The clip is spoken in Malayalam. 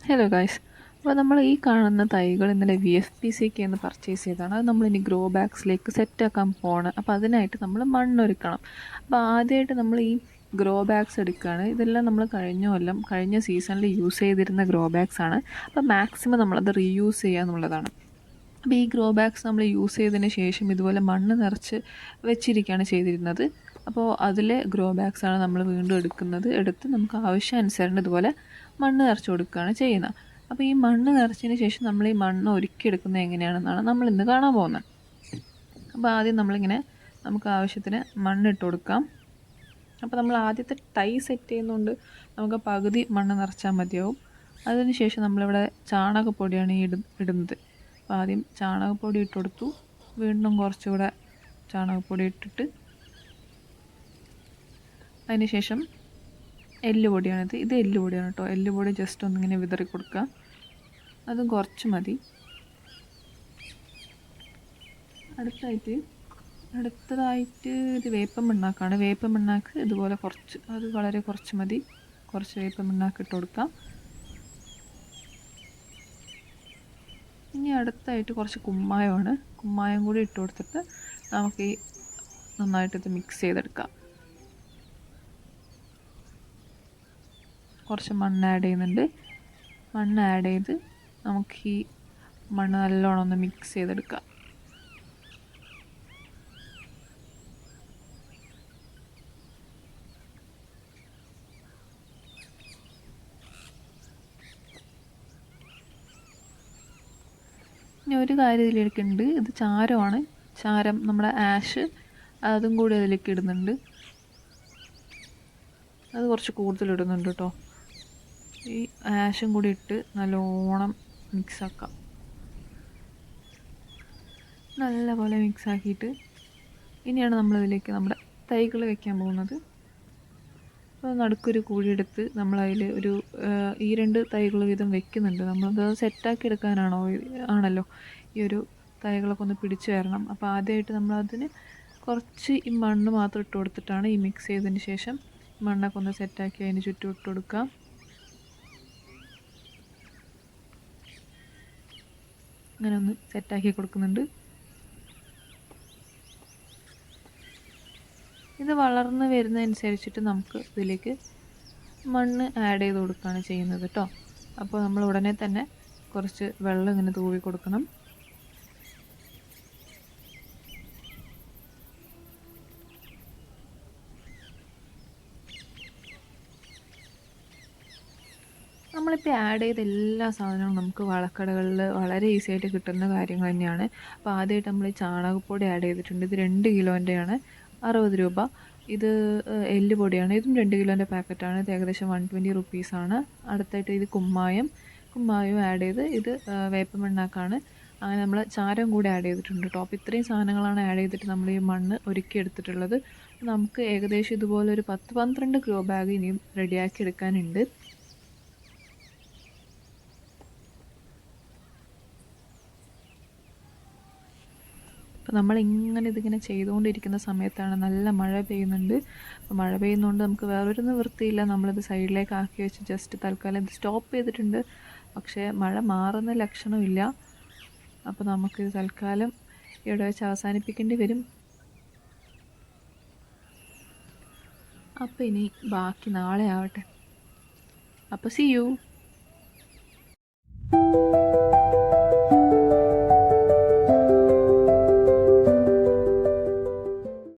Hello guys. അപ്പോൾ നമ്മൾ ഈ കാണുന്ന തൈകൾ ഇന്നലെ VFPCക്ക് എന്ന് പർച്ചേസ് ചെയ്തതാണ്. അത് നമ്മളിനി ഗ്രോ ബാഗ്സിലേക്ക് സെറ്റാക്കാൻ പോവാണ്. അപ്പോൾ അതിനായിട്ട് നമ്മൾ മണ്ണൊരുക്കണം. അപ്പോൾ ആദ്യമായിട്ട് നമ്മൾ ഈ ഗ്രോ ബാഗ്സ് എടുക്കുകയാണ്. ഇതെല്ലാം നമ്മൾ കഴിഞ്ഞ സീസണിൽ യൂസ് ചെയ്തിരുന്ന ഗ്രോ ബാഗ്സ് ആണ്. അപ്പോൾ മാക്സിമം നമ്മളത് റീയൂസ് ചെയ്യുക എന്നുള്ളതാണ്. അപ്പോൾ ഈ ഗ്രോ ബാഗ്സ് നമ്മൾ യൂസ് ചെയ്തതിന് ശേഷം ഇതുപോലെ മണ്ണ് നിറച്ച് വെച്ചിരിക്കുകയാണ് ചെയ്തിരുന്നത്. അപ്പോൾ അതിലെ ഗ്രോ ബാഗ്സാണ് നമ്മൾ വീണ്ടും എടുത്ത് നമുക്ക് ആവശ്യാനുസരണം ഇതുപോലെ മണ്ണ് നിറച്ച് കൊടുക്കുകയാണ് ചെയ്യുന്നത്. അപ്പോൾ ഈ മണ്ണ് നിറച്ചതിന് ശേഷം നമ്മൾ ഈ മണ്ണ് ഒരുക്കിയെടുക്കുന്നത് എങ്ങനെയാണെന്നാണ് നമ്മൾ ഇന്ന് കാണാൻ പോകുന്നത്. അപ്പോൾ ആദ്യം നമുക്ക് ആവശ്യത്തിന് മണ്ണിട്ട് കൊടുക്കാം. അപ്പോൾ നമ്മൾ ആദ്യത്തെ തൈ സെറ്റ് ചെയ്യുന്നതുകൊണ്ട് നമുക്ക് പകുതി മണ്ണ് നിറച്ചാൽ മതിയാവും. അതിനുശേഷം നമ്മളിവിടെ ചാണകപ്പൊടിയാണ് ഇടുന്നത്. അപ്പോൾ ആദ്യം ചാണകപ്പൊടി ഇട്ട് കൊടുത്തു. വീണ്ടും കുറച്ചുകൂടെ ചാണകപ്പൊടി ഇട്ടിട്ട് അതിന് ശേഷം എല്ലുപൊടിയാണിത്. ഇത് എല്ലുപൊടിയാണ് കേട്ടോ. എല്ലുപൊടി ജസ്റ്റ് ഒന്നിങ്ങനെ വിതറി കൊടുക്കുക. അതും കുറച്ച് മതി. അടുത്തതായിട്ട് ഇത് വേപ്പൻ പിണ്ണാക്കാണ്. വേപ്പൻ പിണ്ണാക്ക് ഇതുപോലെ അത് വളരെ കുറച്ച് മതി. കുറച്ച് വേപ്പൻ പിണ്ണാക്ക് ഇട്ട് കൊടുക്കാം. ഇനി അടുത്തായിട്ട് കുറച്ച് കുമ്മായമാണ്. കുമ്മായം കൂടി ഇട്ട് കൊടുത്തിട്ട് നമുക്ക് നന്നായിട്ട് മിക്സ് ചെയ്തെടുക്കാം. കുറച്ച് മണ്ണ് ആഡ് ചെയ്യുന്നുണ്ട്. മണ്ണ് ആഡ് ചെയ്ത് നമുക്ക് ഈ മണ്ണ് നല്ലോണം ഒന്ന് മിക്സ് ചെയ്തെടുക്കാം. ഇനി ഒരു കാര്യം ഇതിലേക്ക് ഉണ്ട്. ഇത് ചാരമാണ്. ചാരം നമ്മുടെ ആഷ് അതും കൂടി അതിലേക്ക് ഇടുന്നുണ്ട്. അത് കുറച്ച് കൂടുതൽ ഇടുന്നുണ്ട് കേട്ടോ. ഈ ആഷും കൂടി ഇട്ട് നല്ലോണം മിക്സാക്കാം. നല്ലപോലെ മിക്സാക്കിയിട്ട് ഇനിയാണ് നമ്മളിതിലേക്ക് നമ്മുടെ തൈകൾ വയ്ക്കാൻ പോകുന്നത്. അപ്പോൾ നടുക്കൊരു കുഴിയെടുത്ത് നമ്മളതിൽ ഈ 2 തൈകൾ വീതം വെക്കുന്നുണ്ട്. നമ്മളത് സെറ്റാക്കി ആണല്ലോ ഈ ഒരു തൈകളൊക്കെ ഒന്ന് പിടിച്ചു വരണം. അപ്പോൾ ആദ്യമായിട്ട് നമ്മളതിന് കുറച്ച് ഈ മണ്ണ് മാത്രം ഇട്ട് കൊടുത്തിട്ടാണ് ഈ മിക്സ് ചെയ്തതിന് ശേഷം മണ്ണൊക്കെ ഒന്ന് സെറ്റാക്കി അതിന് ചുറ്റും ഇട്ട് കൊടുക്കാം. അങ്ങനെ ഒന്ന് സെറ്റാക്കി കൊടുക്കുന്നുണ്ട്. ഇത് വളർന്ന് വരുന്നതനുസരിച്ചിട്ട് നമുക്ക് ഇതിലേക്ക് മണ്ണ് ആഡ് ചെയ്ത് കൊടുക്കുകയാണ് ചെയ്യുന്നത് കേട്ടോ. അപ്പോൾ നമ്മൾ ഉടനെ തന്നെ കുറച്ച് വെള്ളം ഇങ്ങനെ തൂവി കൊടുക്കണം. നമ്മളിപ്പോൾ ആഡ് ചെയ്ത എല്ലാ സാധനവും നമുക്ക് വളക്കടകളിൽ വളരെ ഈസി ആയിട്ട് കിട്ടുന്ന കാര്യങ്ങൾ തന്നെയാണ്. അപ്പോൾ ആദ്യമായിട്ട് നമ്മൾ ചാണകപ്പൊടി ആഡ് ചെയ്തിട്ടുണ്ട്. ഇത് 2 കിലോൻ്റെയാണ്, 60 രൂപ. ഇത് എല്ലുപൊടിയാണ്. ഇതും 2 കിലോൻ്റെ പാക്കറ്റാണ്. ഇത് ഏകദേശം 120 റുപ്പീസാണ്. അടുത്തായിട്ട് ഇത് കുമ്മായവും ആഡ് ചെയ്ത് ഇത് വേപ്പ മണ്ണാക്കാണ്. അങ്ങനെ നമ്മൾ ചാരം കൂടി ആഡ് ചെയ്തിട്ടുണ്ട് കേട്ടോ. അപ്പോൾ ഇത്രയും സാധനങ്ങളാണ് ആഡ് ചെയ്തിട്ട് നമ്മൾ ഈ മണ്ണ് ഒരുക്കി എടുത്തിട്ടുള്ളത്. നമുക്ക് ഏകദേശം ഇതുപോലെ ഒരു 10-12 ഗ്രോ ബാഗ് ഇനിയും റെഡിയാക്കി എടുക്കാനുണ്ട്. അപ്പോൾ നമ്മളിങ്ങനെ ഇതിങ്ങനെ ചെയ്തുകൊണ്ടിരിക്കുന്ന സമയത്താണ് നല്ല മഴ പെയ്യുന്നുണ്ട്. അപ്പോൾ മഴ പെയ്യുന്നതുകൊണ്ട് നമുക്ക് വേറൊരു നിവൃത്തിയില്ല. നമ്മളിത് സൈഡിലേക്ക് ആക്കി വെച്ച് ജസ്റ്റ് തൽക്കാലം ഇത് സ്റ്റോപ്പ് ചെയ്തിട്ടുണ്ട്. പക്ഷേ മഴ മാറുന്ന ലക്ഷണമില്ല. അപ്പോൾ നമുക്കിത് തൽക്കാലം ഇവിടെ വെച്ച് അവസാനിപ്പിക്കേണ്ടി വരും. അപ്പോൾ ഇനി ബാക്കി നാളെ ആവട്ടെ. അപ്പോൾ see you.